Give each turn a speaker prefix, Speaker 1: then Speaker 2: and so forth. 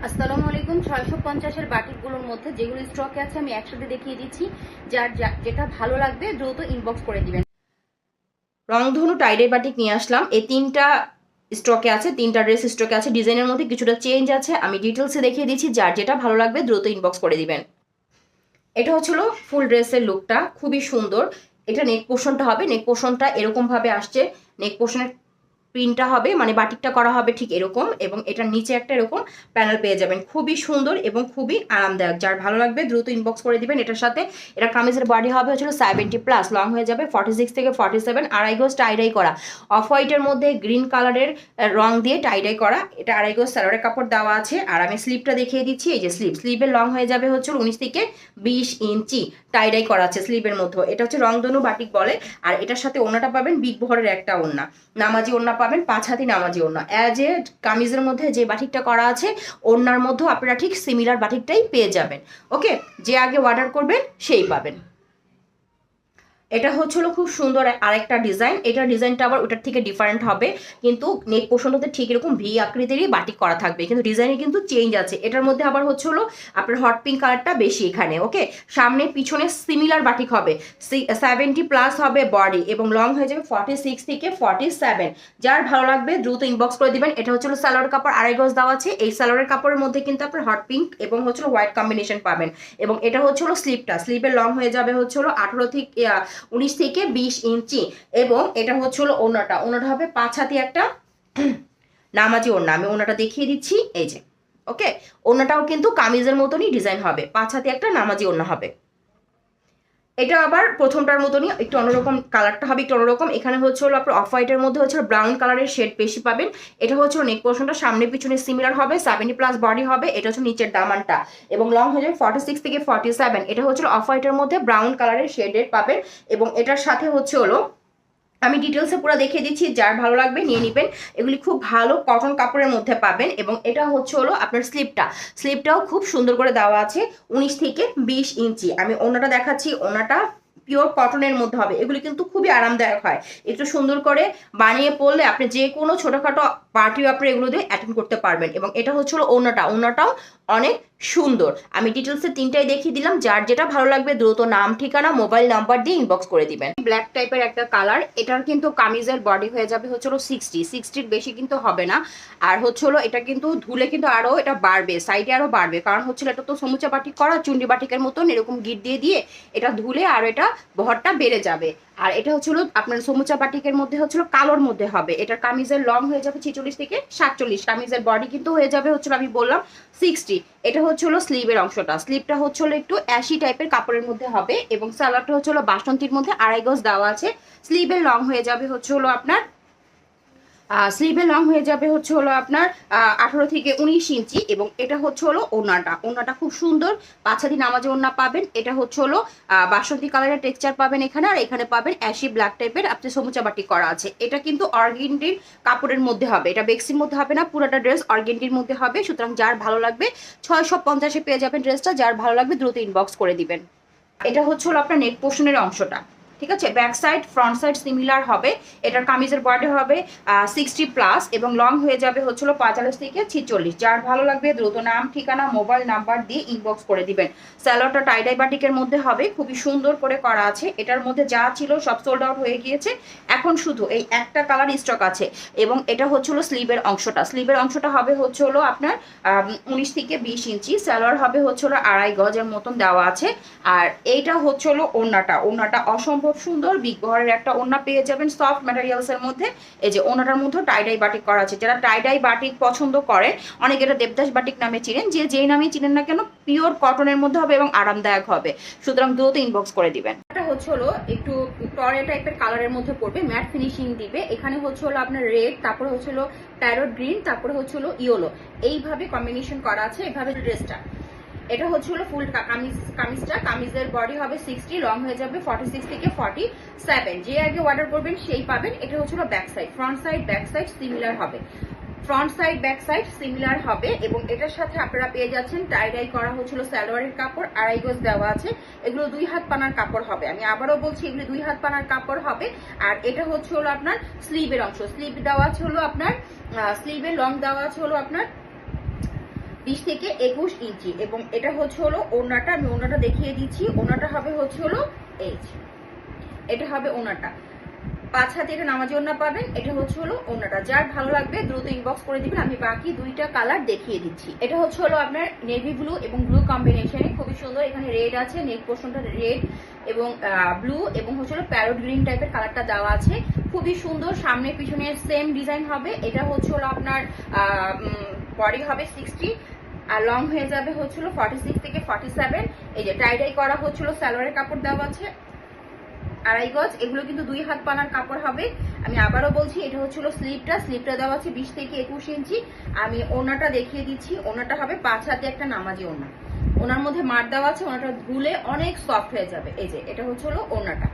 Speaker 1: আসসালামু আলাইকুম। 650-এর বাটিকগুলোর মধ্যে যেগুলো স্টকে আছে আমি একসাথে দেখিয়ে দিচ্ছি। যার যেটা ভালো লাগবে দ্রুত ইনবক্স করে দিবেন। রংধনু টাইডাই বাটিক নিয়ে আসলাম। এই তিনটা স্টকে আছে, তিনটা ড্রেস স্টকে আছে। ডিজাইনের মধ্যে কিছুটা চেঞ্জ আছে, আমি ডিটেলসে দেখিয়ে দিচ্ছি। যার যেটা ভালো লাগবে দ্রুত ইনবক্স করে দিবেন। এটা হচ্ছিল ফুল ড্রেসের লুকটা, খুবই সুন্দর। এটা নেক পোর্শনটা হবে, নেক পোর্শনটা এরকম ভাবে আসছে। নেক পোর্শনের প্রিন্টটা হবে মানে বাটিকটা করা হবে ঠিক এরকম, এবং এটার নিচে একটা এরকম প্যানেল পেয়ে যাবেন। খুবই সুন্দর এবং খুবই আরামদায়ক। যার ভালো লাগবে দ্রুত ইনবক্স করে দিবেন। এটার সাথে এটা কামিজের বডি হবে হচ্ছিল 70+, লং হয়ে যাবে 46 থেকে 47, আড়াই গজ টাইডাই করা। অফ হোয়াইটের মধ্যে গ্রিন কালারের রং দিয়ে টাইডাই করা। এটা আড়াই গজ সালোয়ারের কাপড় দেওয়া আছে। আর আমি স্লিপটা দেখিয়ে দিচ্ছি। এই যে স্লিভের লং হয়ে যাবে হচ্ছে 19 থেকে 20 ইঞ্চি টাইডাই করা আছে স্লিভের মধ্যে। এটা হচ্ছে রংধনু বাটিক বলে। আর এটার সাথে ওড়নাটা পাবেন বিগ বহরের একটা ওড়না, নামাজি ওড়না পাবেন, 5 হাতি নামাজি ওড়না। অ্যাজ এ কামিজের মধ্যে যে বাটিকটা করা আছে ওড়নার মধ্যেও আপনারা ঠিক সিমিলার বাটিকটাই পেয়ে যাবেন। ওকে, যে আগে অর্ডার করবেন সেই পাবেন। এটা হচ্ছিল খুব সুন্দর আরেকটা ডিজাইন। এটা ডিজাইনটা আবার ওটার থেকে ডিফারেন্ট হবে, কিন্তু নেক পোর্শনটাতে ঠিক এরকম ভি আকৃতিরই বাটিক করা থাকবে, কিন্তু ডিজাইনে কিন্তু চেঞ্জ আছে। এটার মধ্যে আবার হচ্ছিল আপনার হট পিঙ্ক কালারটা বেশি এখানে। ওকে, সামনে পিছনে সিমিলার বাটিক হবে, 70+ হবে বডি, এবং লং হয়ে যাবে 46 থেকে 47। যার ভালো লাগবে দ্রুত ইনবক্স করে দিবেন। এটা হচ্ছিল সালোয়ার কাপড়, আড়াই গজ দেওয়া আছে। এই সালোয়ারের কাপড়ের মধ্যে কিন্তু আপনার হট পিঙ্ক এবং হচ্ছিল হোয়াইট কম্বিনেশন পাবেন। এবং এটা হচ্ছিল স্লিপটা, স্লিপের লং হয়ে যাবে হচ্ছিল 19 থেকে 20 ইঞ্চি। এবং এটা হচ্ছিল ওড়নাটা, ওড়নাটা হবে 5 হাতি একটা নামাজি ওড়না। আমি ওড়নাটা দেখিয়ে দিচ্ছি, এই যে। ওকে, ওড়নাটাও কিন্তু কামিজের মতনই ডিজাইন হবে, 5 হাতি একটা নামাজি ওড়না হবে। এটা আবার প্রথমটার মতনই একটু অন্যরকম, কালারটা হবে একটু অন্যরকম। এখানে হচ্ছে হলো আপনার অফ হোয়াইটের মধ্যে হচ্ছে ব্রাউন কালারের শেড বেশি পাবেন। এটা হচ্ছে নেক পোর্শনটা সামনে পিছনে সিমিলার হবে, 70+ বডি হবে। এটা হচ্ছে নিচের দামানটা, এবং লং হয়ে যাবে 46 থেকে 47। এটা হচ্ছে অফ হোয়াইটের মধ্যে ব্রাউন কালারের শেডের পাবেন। এবং এটার সাথে হচ্ছে হলো আমি ডিটেলসে পুরো দেখিয়ে দিচ্ছি, যার ভালো লাগবে নিয়ে নেবেন। এগুলি খুব ভালো কটন কাপড়ের মধ্যে পাবেন। এবং এটা হচ্ছে হলো আপনার স্লিপটাও খুব সুন্দর করে দেওয়া আছে, 19 থেকে 20 ইঞ্চি। আমি ওড়নাটা দেখাচ্ছি, ওড়নাটা পিওর কটনের মধ্যে হবে। এগুলি কিন্তু খুবই আরামদায়ক হয়, একটু সুন্দর করে বানিয়ে পরলে আপনি যে কোনো ছোটোখাটো পার্টিও আপনি এগুলো দিয়ে অ্যাটেন্ড করতে পারবেন। এবং এটা হচ্ছে হলো ওড়নাটাও অনেক সুন্দর। আমি ডিটেলসে তিনটাই দেখিয়ে দিলাম। যার যেটা ভালো লাগবে দ্রুত নাম, ঠিকানা, মোবাইল নাম্বার দিয়ে ইনবক্স করে দিবেন। ব্ল্যাক টাইপের একটা কালার। এটার কিন্তু কামিজের বডি হয়ে যাবে হচ্ছে 60-60 বেশি কিন্তু হবে না। আর হচ্ছে এটা কিন্তু ধুলে কিন্তু আরো এটা বাড়বে, সাইডে আরো বাড়বে, কারণ হচ্ছে এটা তো সমুচা বাটিক করা, চুন্ডি বাটিকের মতন এরকম গিট দিয়ে দিয়ে এটা ধুলে আর এটা বহরটা বেড়ে যাবে। আর এটা হচ্ছিল আপনার সমুচা বাটিকের মধ্যে হচ্ছিল কালোর মধ্যে হবে। এটার কামিজের লং হয়ে যাবে 46 থেকে 47। কামিজের বডি কিন্তু হয়ে যাবে হচ্ছিল আমি বললাম 60। এটা হচ্ছিল স্লিভের অংশটা, স্লিভটা হচ্ছিল একটু অ্যাশি টাইপের কাপড়ের মধ্যে হবে। এবং সালোয়ারটা হচ্ছিল বাসন্তীর মধ্যে আড়াই গজ দেওয়া আছে। স্লিভের লং হয়ে যাবে হচ্ছিল আপনার স্লিভের লং হয়ে যাবে হচ্ছে হলো আপনার 18 থেকে 19 ইঞ্চি। এবং এটা হচ্ছে হলো ওড়নাটা খুব সুন্দর, 5 হাতি নামাজি ওড়না পাবেন। এটা হচ্ছে হলো বাসন্তী কালারের টেক্সচার পাবেন এখানে। আর এখানে পাবেন অ্যাশি ব্ল্যাক টাইপের আপনি সমুচা বাটি করা আছে। এটা কিন্তু অর্গেন্ডির কাপড়ের মধ্যে হবে, এটা বেক্সির মধ্যে হবে না, পুরোটা ড্রেস অর্গেন্ডির মধ্যে হবে। সুতরাং যার ভালো লাগবে 650-এ পেয়ে যাবেন ড্রেসটা। যার ভালো লাগবে দ্রুত ইনবক্স করে দিবেন। এটা হচ্ছে হলো আপনার নেক পোর্শনের অংশটা, ঠিক আছে। Back side front side similar হবে। এটার কামিজের বডি হবে 60+, এবং লং হয়ে যাবে হচ্ছিল 45 থেকে 46। যার ভালো লাগবে দ্রুত নাম, ঠিকানা, মোবাইল নাম্বার দিয়ে ইনবক্স করে দিবেন। স্যালোয়ারটা টাইডাই বাটিকের মধ্যে হবে, খুবই সুন্দর করে করা আছে। এটার মধ্যে যা ছিল সব সোল্ড আউট হয়ে গিয়েছে, এখন শুধু এই একটা কালার স্টক আছে। এবং এটা হচ্ছিল স্লিভের অংশটা হবে হচ্ছে হলো আপনার 19 থেকে 20 ইঞ্চি। স্যালোয়ার হবে হচ্ছে হলো আড়াই গজের মতন দেওয়া আছে। আর এইটা হচ্ছে হলো ওড়নাটা অসম্ভব সুন্দর, বিগ বহরের একটা ওড়না পেয়ে যাবেন সফট ম্যাটেরিয়ালস এর মধ্যে। এই যে ওড়নাটার মধ্যে টাইডাই বাটিক করা আছে। যারা টাইডাই বাটিক পছন্দ করে, অনেকে এটা দেবদাস বাটিক নামে চিনেন, যেই নামে চিনেন না কেন, পিওর কটনের মধ্যে হবে এবং আরামদায়ক হবে। সুতরাং দ্রুত ইনবক্স করে দিবেন। এটা হচ্ছে হলো একটু টরে টাইপের কালারের মধ্যে পড়বে, ম্যাট ফিনিশিং দিবে। এখানে হচ্ছে হলো আপনার রেড, তারপরে হচ্ছে হলো প্যারট গ্রিন, তারপরে হচ্ছে হলো ইয়েলো, এইভাবে কম্বিনেশন করা আছে। এভাবে ড্রেসটা, এটা হচ্ছে হলো ফুল কামিজটা। কামিজের বডি হবে 60, লং হয়ে যাবে 46 থেকে 47। যে আগে অর্ডার করবেন সেই পাবেন। এটা হচ্ছে হলো back side, front side back side similar হবে, এবং এটার সাথে আপনারা পেয়ে যাচ্ছেন টাইডাই করা হচ্ছিল সালোয়ারের কাপড়, আড়াই গজ দেওয়া আছে। এগুলো 2 হাত পানার কাপড় হবে, আমি আবারও বলছি এগুলো 2 হাত পানার কাপড় হবে। আর এটা হচ্ছে হলো আপনার স্লিভের অংশ, স্লিভ দেওয়া আছে হলো আপনার স্লিভের লং দেওয়া আছে হলো আপনার 20 থেকে 21 ইঞ্চি এবং এটা হচ্ছে হলো ওড়নাটা, আমি ওড়নাটা দেখিয়ে দিচ্ছি। ওড়নাটা হবে হচ্ছে হলো এই যে, এটা হবে ওড়নাটা, 5 হাতে এটা নামাজি ওড়না পাবেন। এটা হচ্ছে হলো ওড়নাটা, যার ভালো লাগবে দ্রুত ইনবক্স করে দিবেন। আমি বাকি দুইটা কালার দেখিয়ে দিচ্ছি। এটা হচ্ছে হলো আপনার নেভি ব্লু এবং ব্লু কম্বিনেশনে, খুবই সুন্দর। এখানে রেড আছে, নেক পোর্শনটা রেড এবং ব্লু এবং হচ্ছে হলো প্যারট গ্রিন টাইপের কালারটা দেওয়া আছে, খুবই সুন্দর। সামনে পিছনে সেম ডিজাইন হবে। এটা হচ্ছে হলো আপনার বডি হবে 60 আর লং হয়ে যাবে হচ্ছিল 46 থেকে 47। এই যে টাই করা হচ্ছিল, সালোয়ারের কাপড় দেওয়া আছে 2.5 গজ। এগুলো কিন্তু 2 হাত পানার কাপড় হবে। আমি আবারও বলছি, এটা হচ্ছিল স্লিপটা দেওয়া আছে 20 থেকে 21 ইঞ্চি। আমি ওনাটা দেখিয়ে দিচ্ছি। ওনাটা হবে 5 হাতে একটা নামাজি ওনা, ওনার মধ্যে মার দেওয়া আছে। ওনাটা ধুলে অনেক সফট হয়ে যাবে। এই যে এটা হচ্ছে হলো ওনাটা।